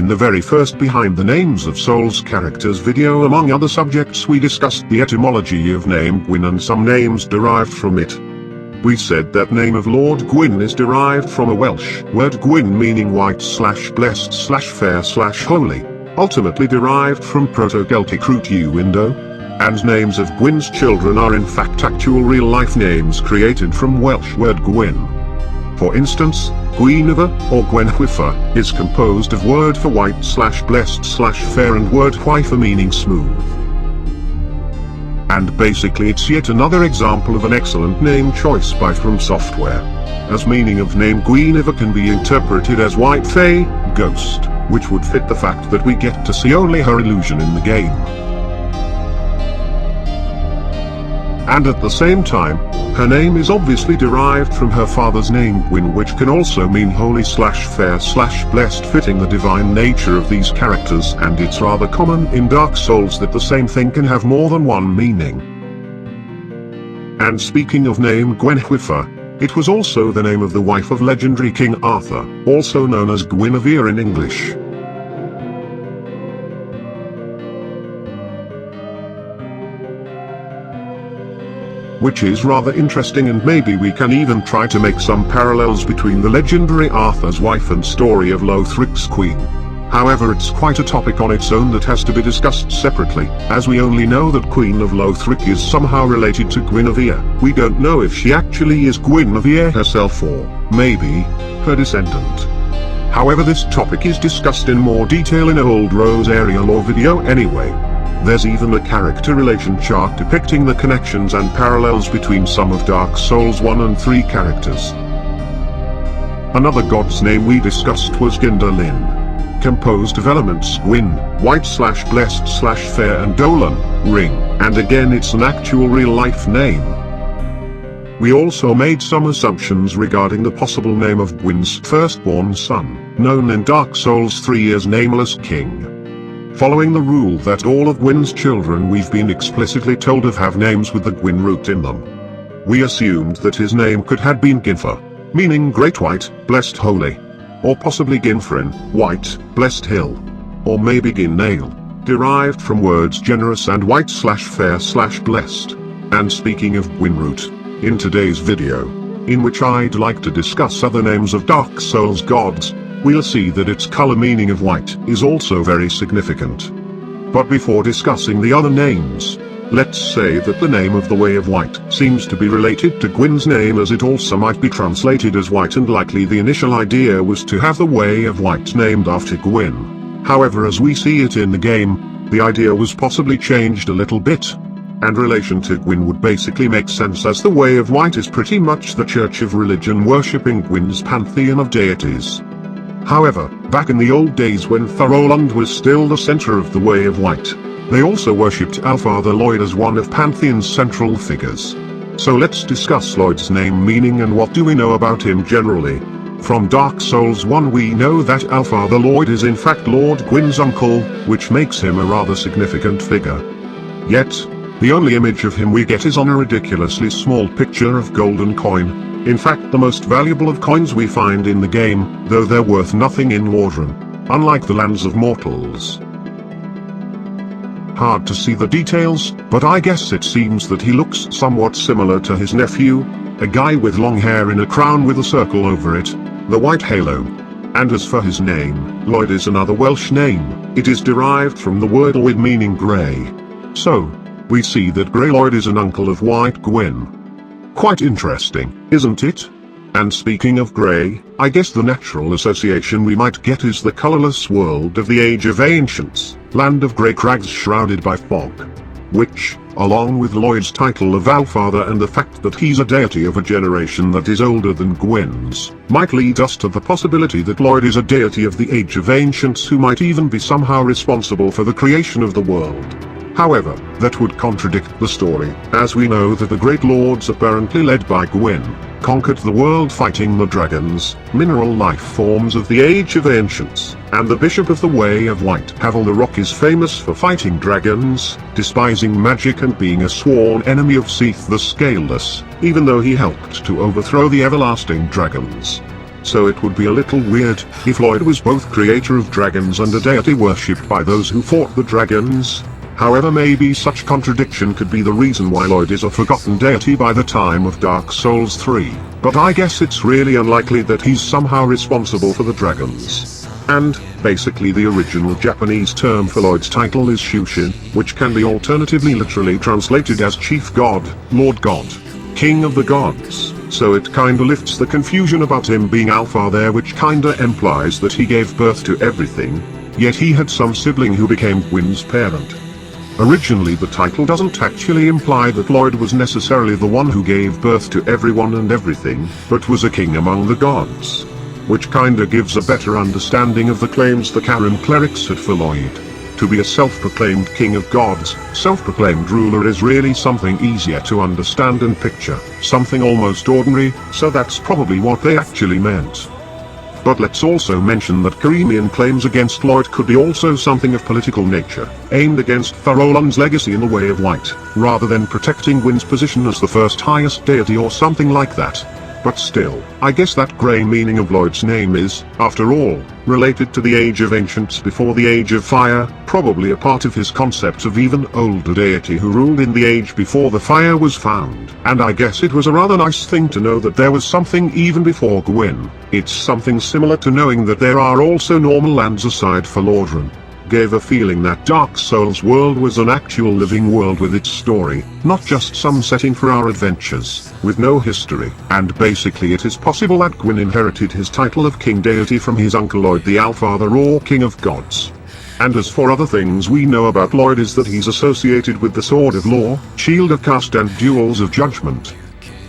In the very first Behind the Names of Souls characters video, among other subjects, we discussed the etymology of name Gwyn and some names derived from it. We said that name of Lord Gwyn is derived from a Welsh word Gwyn meaning white/blessed/fair/holy, ultimately derived from Proto-Celtic root Uindo, and names of Gwyn's children are in fact actual real-life names created from Welsh word Gwyn. For instance, Gwynfa or Gwenhwyfa is composed of word for white/blessed/fair and word hwyfa meaning smooth. And basically it's yet another example of an excellent name choice by From Software. As meaning of name Gwynfa can be interpreted as white fae, ghost, which would fit the fact that we get to see only her illusion in the game. And at the same time, her name is obviously derived from her father's name Gwyn, which can also mean holy/fair/blessed, fitting the divine nature of these characters, and it's rather common in Dark Souls that the same thing can have more than one meaning. And speaking of name Gwenhwyfa, it was also the name of the wife of legendary King Arthur, also known as Guinevere in English. Which is rather interesting, and maybe we can even try to make some parallels between the legendary Arthur's wife and story of Lothric's queen. However, it's quite a topic on its own that has to be discussed separately, as we only know that Queen of Lothric is somehow related to Guinevere. We don't know if she actually is Guinevere herself or, maybe, her descendant. However, this topic is discussed in more detail in Old Rose area lore video anyway. There's even a character relation chart depicting the connections and parallels between some of Dark Souls 1 and 3 characters. Another god's name we discussed was Gindolin, composed of elements Gwyn, white/blessed/fair and Dolan, ring, and again it's an actual real-life name. We also made some assumptions regarding the possible name of Gwyn's firstborn son, known in Dark Souls 3 as Nameless King. Following the rule that all of Gwyn's children we've been explicitly told of have names with the Gwyn root in them, we assumed that his name could have been Ginfa, meaning Great White, Blessed Holy, or possibly Ginfrin, White, Blessed Hill, or maybe Ginnail, derived from words generous and white/fair/blessed. And speaking of Gwyn root, in today's video, in which I'd like to discuss other names of Dark Souls gods, we'll see that its color meaning of white is also very significant. But before discussing the other names, let's say that the name of the Way of White seems to be related to Gwyn's name, as it also might be translated as white, and likely the initial idea was to have the Way of White named after Gwyn. However, as we see it in the game, the idea was possibly changed a little bit, and relation to Gwyn would basically make sense, as the Way of White is pretty much the church of religion worshipping Gwyn's pantheon of deities. However, back in the old days when Thoroland was still the center of the Way of White, they also worshipped Allfather Lloyd as one of Pantheon's central figures. So let's discuss Lloyd's name meaning and what do we know about him generally. From Dark Souls 1 we know that Allfather Lloyd is in fact Lord Gwyn's uncle, which makes him a rather significant figure. Yet, the only image of him we get is on a ridiculously small picture of golden coin. In fact, the most valuable of coins we find in the game, though they're worth nothing in Lordran, unlike the lands of mortals. Hard to see the details, but I guess it seems that he looks somewhat similar to his nephew, a guy with long hair in a crown with a circle over it, the white halo. And as for his name, Lloyd is another Welsh name. It is derived from the word Lloyd meaning grey. So, we see that Grey Lloyd is an uncle of White Gwyn. Quite interesting, isn't it? And speaking of grey, I guess the natural association we might get is the colourless world of the Age of Ancients, land of grey crags shrouded by fog. Which, along with Lloyd's title of Allfather and the fact that he's a deity of a generation that is older than Gwyn's, might lead us to the possibility that Lloyd is a deity of the Age of Ancients who might even be somehow responsible for the creation of the world. However, that would contradict the story, as we know that the Great Lords, apparently led by Gwyn, conquered the world fighting the dragons, mineral life forms of the Age of Ancients, and the Bishop of the Way of White. Havel the Rock is famous for fighting dragons, despising magic and being a sworn enemy of Caitha the Scaleless, even though he helped to overthrow the everlasting dragons. so it would be a little weird if Lloyd was both creator of dragons and a deity worshipped by those who fought the dragons. However, maybe such contradiction could be the reason why Lloyd is a forgotten deity by the time of Dark Souls 3, but I guess it's really unlikely that he's somehow responsible for the dragons. And, basically the original Japanese term for Lloyd's title is Shushin, which can be alternatively literally translated as Chief God, Lord God, King of the Gods, so it kinda lifts the confusion about him being Allfather, which kinda implies that he gave birth to everything, yet he had some sibling who became Gwyn's parent. Originally the title doesn't actually imply that Lloyd was necessarily the one who gave birth to everyone and everything, but was a king among the gods. Which kinda gives a better understanding of the claims the Karen clerics had for Lloyd. To be a self-proclaimed king of gods, self-proclaimed ruler is really something easier to understand and picture, something almost ordinary, so that's probably what they actually meant. But let's also mention that Karemian claims against Lloyd could be also something of political nature, aimed against Thoroughland's legacy in the Way of White, rather than protecting Gwyn's position as the first highest deity or something like that. But still, I guess that grey meaning of Lloyd's name is, after all, related to the Age of Ancients before the Age of Fire, probably a part of his concept of even older deity who ruled in the age before the fire was found. And I guess it was a rather nice thing to know that there was something even before Gwyn. It's something similar to knowing that there are also normal lands aside for Lordran. Gave a feeling that Dark Souls world was an actual living world with its story, not just some setting for our adventures, with no history. And basically it is possible that Gwyn inherited his title of King Deity from his uncle Lloyd the Allfather or King of Gods. And as for other things we know about Lloyd is that he's associated with the Sword of Law, Shield of Caste and Duels of Judgment.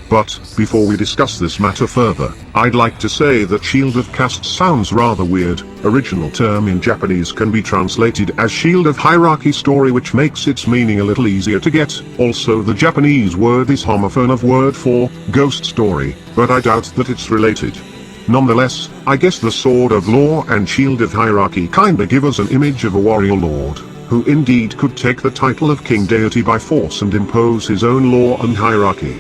But, before we discuss this matter further, I'd like to say that Shield of Caste sounds rather weird. Original term in Japanese can be translated as Shield of Hierarchy Story, which makes its meaning a little easier to get. Also the Japanese word is homophone of word for ghost story, but I doubt that it's related. Nonetheless, I guess the Sword of Law and Shield of Hierarchy kinda give us an image of a warrior lord, who indeed could take the title of King Deity by force and impose his own law and hierarchy.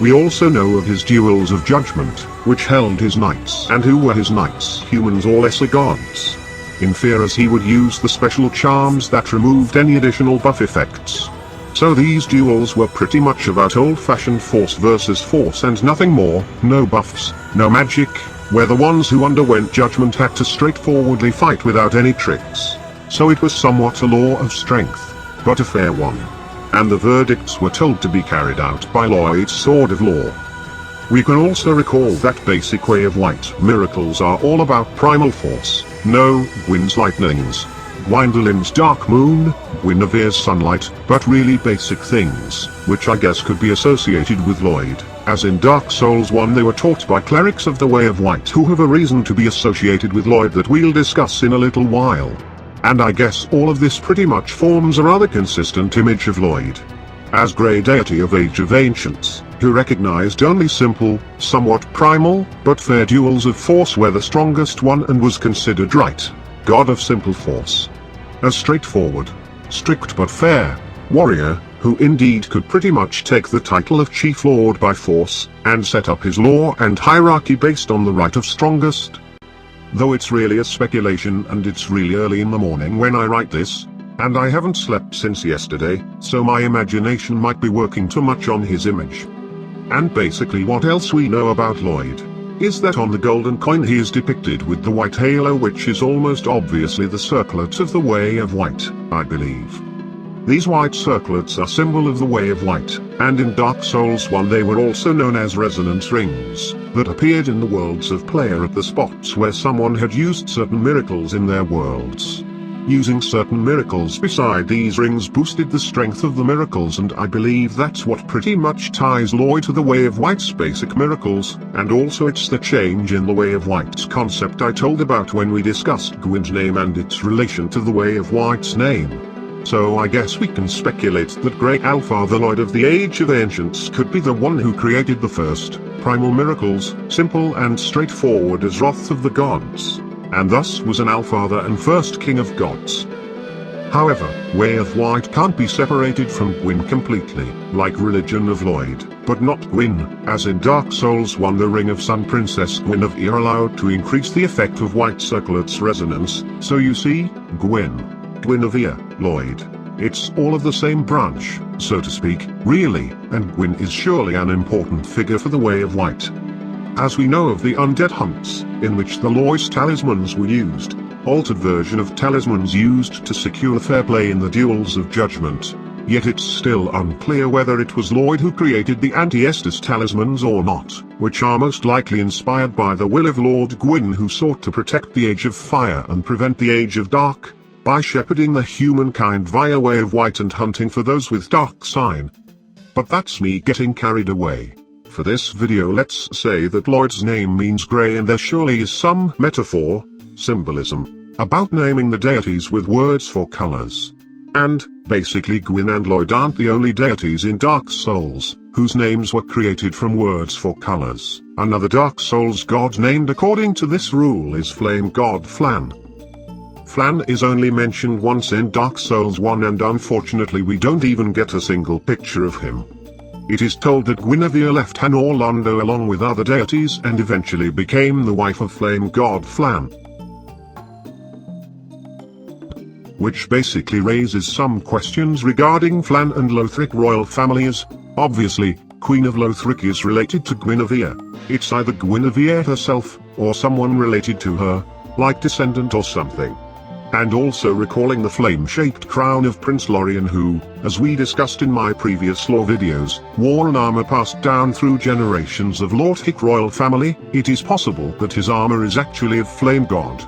We also know of his duels of judgment, which held his knights. And who were his knights? Humans or lesser gods. In fear, as he would use the special charms that removed any additional buff effects. So these duels were pretty much about old-fashioned force versus force and nothing more, no buffs, no magic, where the ones who underwent judgment had to straightforwardly fight without any tricks. So it was somewhat a law of strength, but a fair one. And the verdicts were told to be carried out by Lloyd's Sword of Law. We can also recall that basic Way of White miracles are all about primal force. No, Gwyn's lightnings, Gwyndolin's dark moon, Guinevere's sunlight, but really basic things, which I guess could be associated with Lloyd, as in Dark Souls 1 they were taught by clerics of the Way of White who have a reason to be associated with Lloyd that we'll discuss in a little while. And I guess all of this pretty much forms a rather consistent image of Lloyd as grey deity of Age of Ancients, who recognized only simple, somewhat primal, but fair duels of force were the strongest one and was considered right, god of simple force. A straightforward, strict but fair, warrior, who indeed could pretty much take the title of Chief Lord by force, and set up his law and hierarchy based on the right of strongest. Though it's really a speculation and it's really early in the morning when I write this, and I haven't slept since yesterday, so my imagination might be working too much on his image. And basically what else we know about Lloyd is that on the golden coin he is depicted with the white halo, which is almost obviously the circlet of the Way of White, I believe. These white circlets are symbol of the Way of White, and in Dark Souls 1 they were also known as resonance rings, that appeared in the worlds of player at the spots where someone had used certain miracles in their worlds. Using certain miracles beside these rings boosted the strength of the miracles, and I believe that's what pretty much ties Lloyd to the Way of White's basic miracles, and also it's the change in the Way of White's concept I told about when we discussed Gwyn's name and its relation to the Way of White's name. So I guess we can speculate that Great Allfather Lloyd of the Age of Ancients could be the one who created the first, primal miracles, simple and straightforward as wrath of the gods, and thus was an Allfather and first king of gods. However, way of white can't be separated from Gwyn completely, like religion of Lloyd, but not Gwyn, as in Dark Souls 1 the Ring of Sun Princess Gwyn of áirë allowed to increase the effect of white circlet's resonance, so you see, Gwyn of áirë, Lloyd. It's all of the same branch, so to speak, really, and Gwyn is surely an important figure for the Way of White. As we know of the undead hunts, in which the Lloyd's talismans were used, altered version of talismans used to secure fair play in the duels of judgment, yet it's still unclear whether it was Lloyd who created the anti-Estus talismans or not, which are most likely inspired by the will of Lord Gwyn, who sought to protect the Age of Fire and prevent the Age of Dark, by shepherding the humankind via Way of White and hunting for those with dark sign. But that's me getting carried away. For this video let's say that Lloyd's name means grey, and there surely is some metaphor, symbolism, about naming the deities with words for colors. And, basically Gwyn and Lloyd aren't the only deities in Dark Souls, whose names were created from words for colors. Another Dark Souls god named according to this rule is flame god Flan. Flan is only mentioned once in Dark Souls 1, and unfortunately we don't even get a single picture of him. It is told that Guinevere left Hanor Londo along with other deities and eventually became the wife of flame god Flan. Which basically raises some questions regarding Flan and Lothric royal families. Obviously, Queen of Lothric is related to Guinevere. It's either Guinevere herself, or someone related to her, like descendant or something. And also recalling the flame-shaped crown of Prince Lorien, who, as we discussed in my previous lore videos, wore an armor passed down through generations of Lothric royal family, it is possible that his armor is actually of flame god.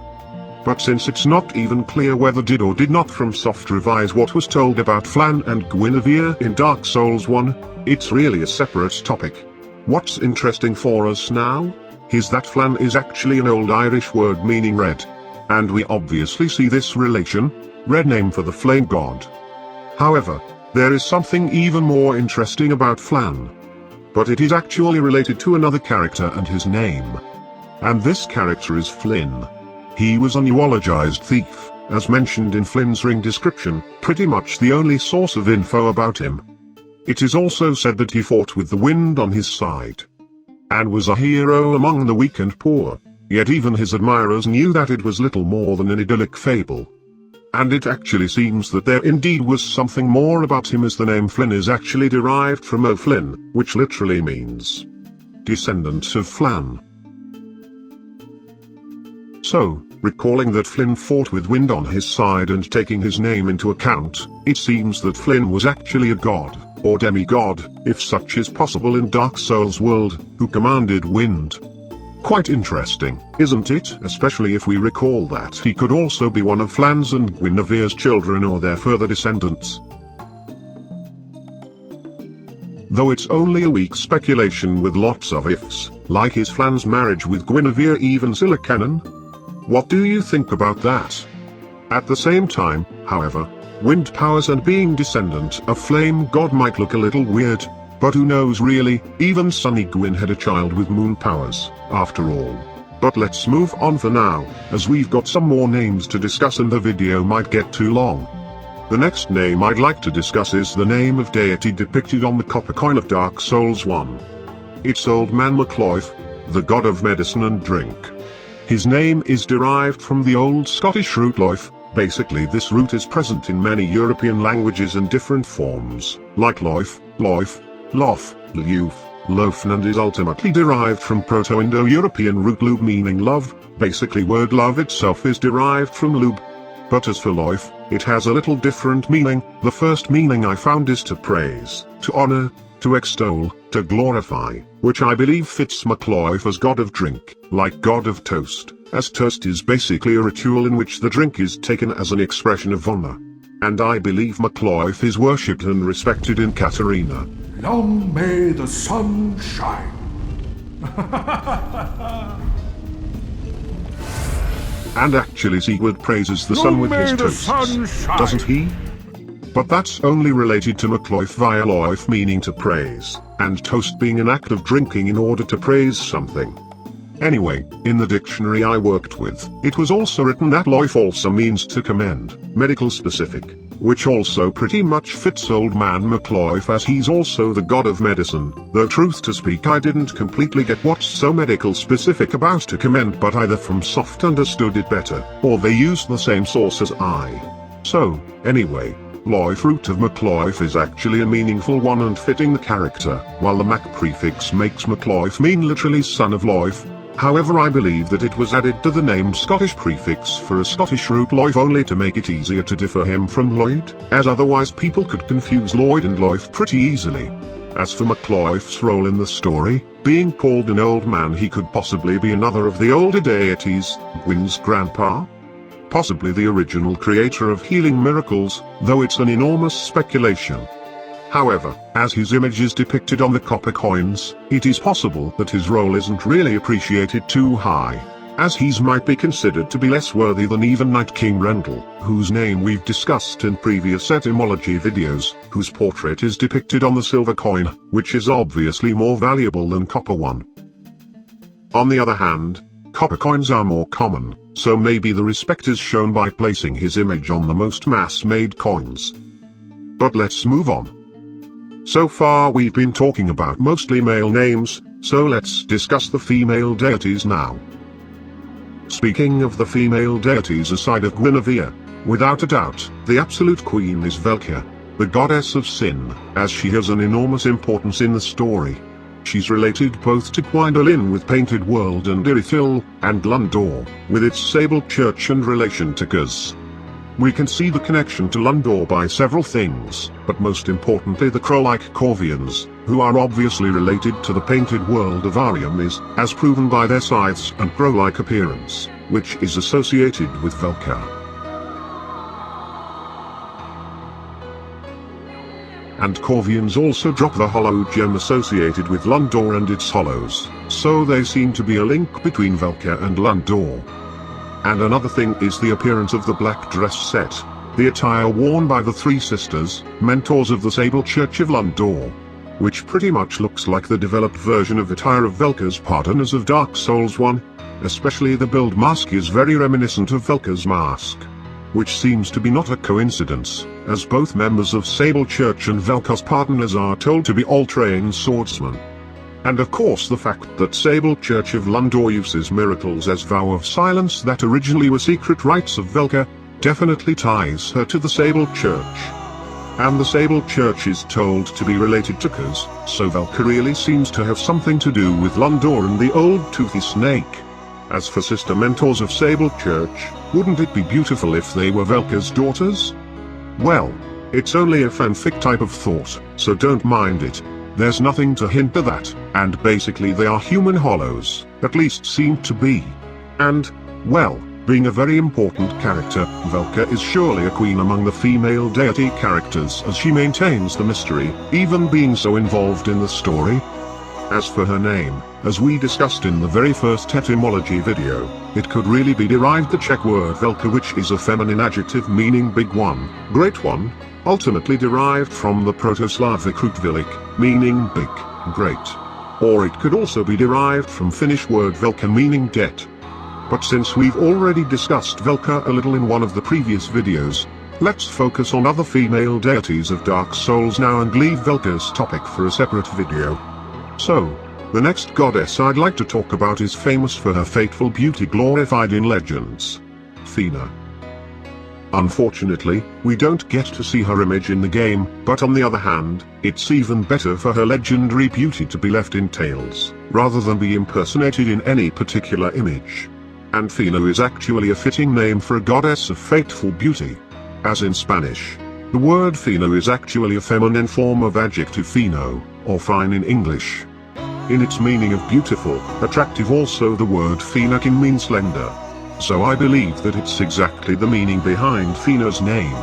But since it's not even clear whether did or did not FromSoft revise what was told about Flan and Guinevere in Dark Souls 1, it's really a separate topic. What's interesting for us now is that Flan is actually an old Irish word meaning red. And we obviously see this relation, red name for the flame god. However, there is something even more interesting about Flan. But it is actually related to another character and his name. And this character is Flynn. He was a neologized thief, as mentioned in Flynn's ring description, pretty much the only source of info about him. It is also said that he fought with the wind on his side, and was a hero among the weak and poor, yet even his admirers knew that it was little more than an idyllic fable. And it actually seems that there indeed was something more about him, as the name Flynn is actually derived from O'Flynn, which literally means descendant of Flan. So, recalling that Flynn fought with wind on his side and taking his name into account, it seems that Flynn was actually a god, or demigod, if such is possible in Dark Souls world, who commanded wind. Quite interesting, isn't it? Especially if we recall that he could also be one of Flan's and Guinevere's children or their further descendants. Though it's only a weak speculation with lots of ifs, like is Flan's marriage with Guinevere even still a canon? What do you think about that? At the same time, however, wind powers and being descendant of flame god might look a little weird, but who knows really, even Sunny Gwyn had a child with moon powers, after all. But let's move on for now, as we've got some more names to discuss and the video might get too long. The next name I'd like to discuss is the name of deity depicted on the copper coin of Dark Souls 1. It's Old Man Maccloyf, the god of medicine and drink. His name is derived from the Old Scottish root loif. Basically this root is present in many European languages in different forms, like loif, loif, lof, luf, lofen, and is ultimately derived from Proto-Indo-European root lub meaning love. Basically word love itself is derived from lub. But as for loif, it has a little different meaning. The first meaning I found is to praise, to honor, to extol, to glorify, which I believe fits Maccloyf as god of drink, like god of toast, as toast is basically a ritual in which the drink is taken as an expression of honor. And I believe Maccloyf is worshipped and respected in Caitha. Long may the sun shine. And actually Sigurd praises the sun with his toasts, doesn't he? But that's only related to Maccloyf via loif meaning to praise, and toast being an act of drinking in order to praise something. Anyway, in the dictionary I worked with, it was also written that Lloyd also means to commend, medical specific, which also pretty much fits old man Maccloyf as he's also the god of medicine, though truth to speak I didn't completely get what's so medical specific about to commend, but either from soft understood it better, or they used the same source as I. So, anyway, Lloyd root of Maccloyf is actually a meaningful one and fitting the character, while the Mac prefix makes Maccloyf mean literally son of Lloyd. However, I believe that it was added to the name Scottish prefix for a Scottish root Lloyd only to make it easier to differ him from Lloyd, as otherwise people could confuse Lloyd and Lloyd pretty easily. As for Maccloyf's role in the story, being called an old man, he could possibly be another of the older deities, Gwyn's grandpa? Possibly the original creator of healing miracles, though it's an enormous speculation. However, as his image is depicted on the copper coins, it is possible that his role isn't really appreciated too high, as he's might be considered to be less worthy than even Knight King Rendell, whose name we've discussed in previous etymology videos, whose portrait is depicted on the silver coin, which is obviously more valuable than copper one. On the other hand, copper coins are more common, so maybe the respect is shown by placing his image on the most mass-made coins. But let's move on. So far we've been talking about mostly male names, so let's discuss the female deities now. Speaking of the female deities aside of Guinevere, without a doubt, the absolute queen is Velka, the goddess of sin, as she has an enormous importance in the story. She's related both to Gwyndolin with Painted World and Irithyll, and Lundor, with its sable church and relation to Guz. We can see the connection to Lundor by several things, but most importantly the crow-like Corvians, who are obviously related to the Painted World of Arian as proven by their scythes and crow-like appearance, which is associated with Velka. And Corvians also drop the hollow gem associated with Lundor and its hollows, so they seem to be a link between Velka and Lundor. And another thing is the appearance of the black dress set, the attire worn by the three sisters, mentors of the Sable Church of Lundor, which pretty much looks like the developed version of attire of Velka's partners of Dark Souls 1, especially the build mask is very reminiscent of Velka's mask. Which seems to be not a coincidence, as both members of Sable Church and Velka's partners are told to be all trained swordsmen. And of course the fact that Sable Church of Lundor uses miracles as vow of silence that originally were secret rites of Velka, definitely ties her to the Sable Church. And the Sable Church is told to be related to Guz, so Velka really seems to have something to do with Lundor and the old toothy snake. As for sister mentors of Sable Church, wouldn't it be beautiful if they were Velka's daughters? Well, it's only a fanfic type of thought, so don't mind it. There's nothing to hint at that, and basically they are human hollows, at least seem to be. And, well, being a very important character, Velka is surely a queen among the female deity characters as she maintains the mystery, even being so involved in the story. As for her name, as we discussed in the very first etymology video, it could really be derived the Czech word Velka, which is a feminine adjective meaning big one, great one, ultimately derived from the Proto-Slavic root velik, meaning big, great. Or it could also be derived from Finnish word Velka meaning debt. But since we've already discussed Velka a little in one of the previous videos, let's focus on other female deities of Dark Souls now and leave Velka's topic for a separate video. So, the next goddess I'd like to talk about is famous for her fateful beauty glorified in legends, Fina. Unfortunately, we don't get to see her image in the game, but on the other hand, it's even better for her legendary beauty to be left in tales, rather than be impersonated in any particular image. And Fina is actually a fitting name for a goddess of fateful beauty. As in Spanish, the word Fina is actually a feminine form of adjective fino, or fine in English. In its meaning of beautiful, attractive also the word Fina can mean slender. So I believe that it's exactly the meaning behind Fina's name.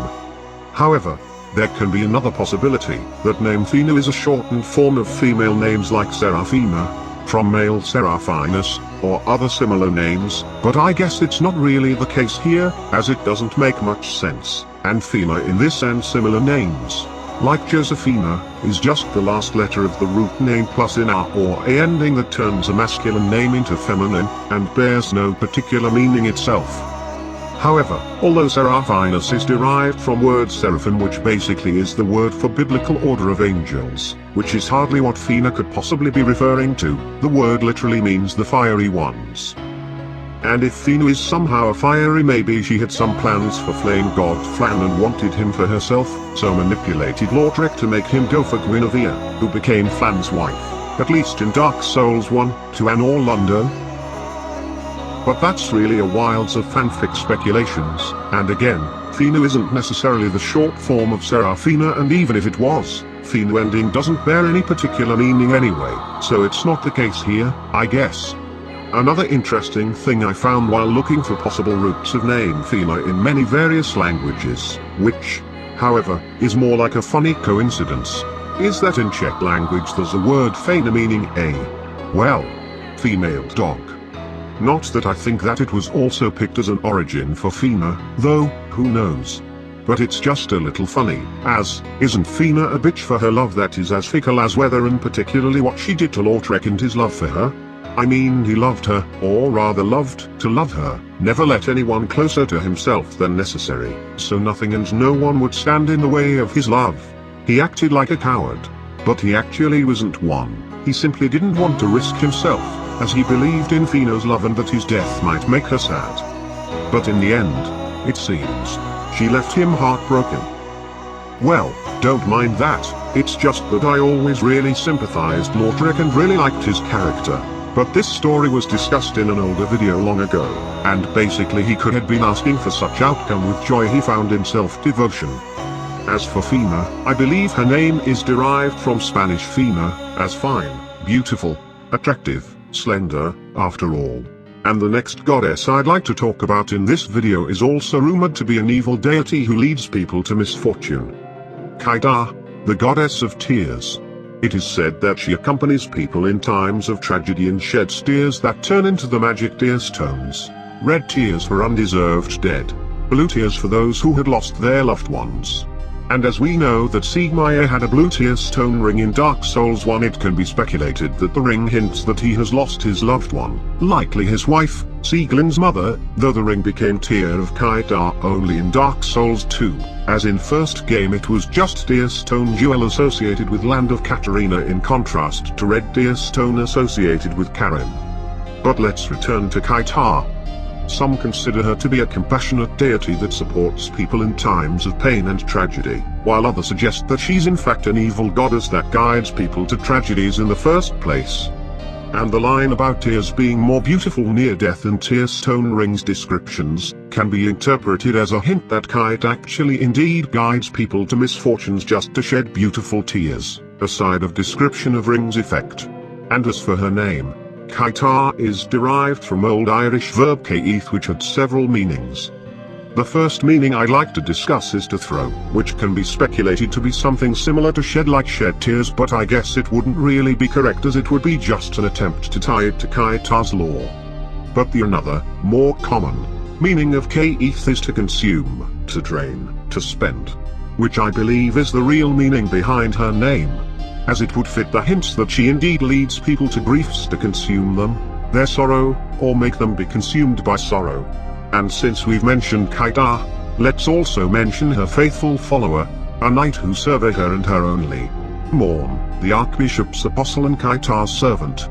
However, there can be another possibility, that name Fina is a shortened form of female names like Seraphima, from male Seraphinus, or other similar names, but I guess it's not really the case here, as it doesn't make much sense, and Fina in this and similar names like Josephina, is just the last letter of the root name plus an R or A ending that turns a masculine name into feminine, and bears no particular meaning itself. However, although seraphinus is derived from word seraphim, which basically is the word for biblical order of angels, which is hardly what Fina could possibly be referring to, the word literally means the fiery ones. And if Fina is somehow a fiery, maybe she had some plans for flame god Flan and wanted him for herself, so manipulated Lloyd to make him go for Gwyn, who became Flan's wife, at least in Dark Souls 1, 2 and or London. But that's really a wilds of fanfic speculations, and again, Fina isn't necessarily the short form of Serafina, and even if it was, Fina ending doesn't bear any particular meaning anyway, so it's not the case here, I guess. Another interesting thing I found while looking for possible roots of name Fina in many various languages, which, however, is more like a funny coincidence, is that in Czech language there's a word Fina meaning a, well, female dog. Not that I think that it was also picked as an origin for Fina, though, who knows. But it's just a little funny, as, isn't Fina a bitch for her love that is as fickle as weather, and particularly what she did to Lloyd and his love for her? I mean, he loved her, or rather loved to love her, never let anyone closer to himself than necessary, so nothing and no one would stand in the way of his love. He acted like a coward. But he actually wasn't one, he simply didn't want to risk himself, as he believed in Fina's love and that his death might make her sad. But in the end, it seems, she left him heartbroken. Well, don't mind that, it's just that I always really sympathized Lloyd and really liked his character. But this story was discussed in an older video long ago, and basically he could have been asking for such outcome with joy he found in self-devotion. As for Fina, I believe her name is derived from Spanish fina, as fine, beautiful, attractive, slender, after all. And the next goddess I'd like to talk about in this video is also rumored to be an evil deity who leads people to misfortune. Caitha, the goddess of tears. It is said that she accompanies people in times of tragedy and sheds tears that turn into the magic tear stones. Red tears for undeserved dead. Blue tears for those who had lost their loved ones. And as we know that Sigmar had a blue tear stone ring in Dark Souls 1, it can be speculated that the ring hints that he has lost his loved one, likely his wife, Sieglin's mother, though the ring became Tear of Caitha only in Dark Souls 2, as in first game it was just Tear Stone Jewel associated with Land of Katarina in contrast to Red Tear Stone associated with Karen. But let's return to Caitha. Some consider her to be a compassionate deity that supports people in times of pain and tragedy, while others suggest that she's in fact an evil goddess that guides people to tragedies in the first place. And the line about tears being more beautiful near death and tear stone rings descriptions, can be interpreted as a hint that Caitha actually indeed guides people to misfortunes just to shed beautiful tears, a side of description of rings effect. And as for her name, Caitha is derived from Old Irish verb caith, which had several meanings. The first meaning I'd like to discuss is to throw, which can be speculated to be something similar to shed, like shed tears, but I guess it wouldn't really be correct as it would be just an attempt to tie it to Caitha's lore. But the another, more common, meaning of caith is to consume, to drain, to spend. Which I believe is the real meaning behind her name, as it would fit the hints that she indeed leads people to griefs to consume them, their sorrow, or make them be consumed by sorrow. And since we've mentioned Caitha, let's also mention her faithful follower, a knight who served her and her only. Morn, the Archbishop's apostle and Caitha's servant.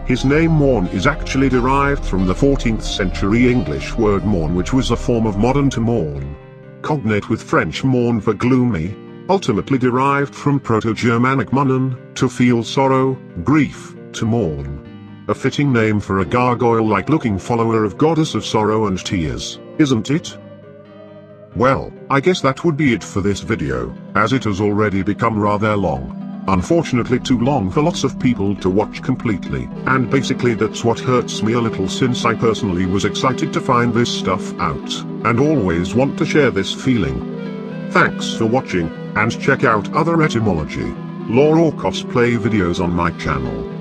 His name Morn is actually derived from the 14th century English word mourn, which was a form of modern to mourn. Cognate with French mourn for gloomy, ultimately derived from Proto-Germanic munnen, to feel sorrow, grief, to mourn. A fitting name for a gargoyle-like looking follower of goddess of sorrow and tears, isn't it? Well, I guess that would be it for this video, as it has already become rather long. Unfortunately too long for lots of people to watch completely, and basically that's what hurts me a little, since I personally was excited to find this stuff out, and always want to share this feeling. Thanks for watching, and check out other etymology, lore or cosplay videos on my channel.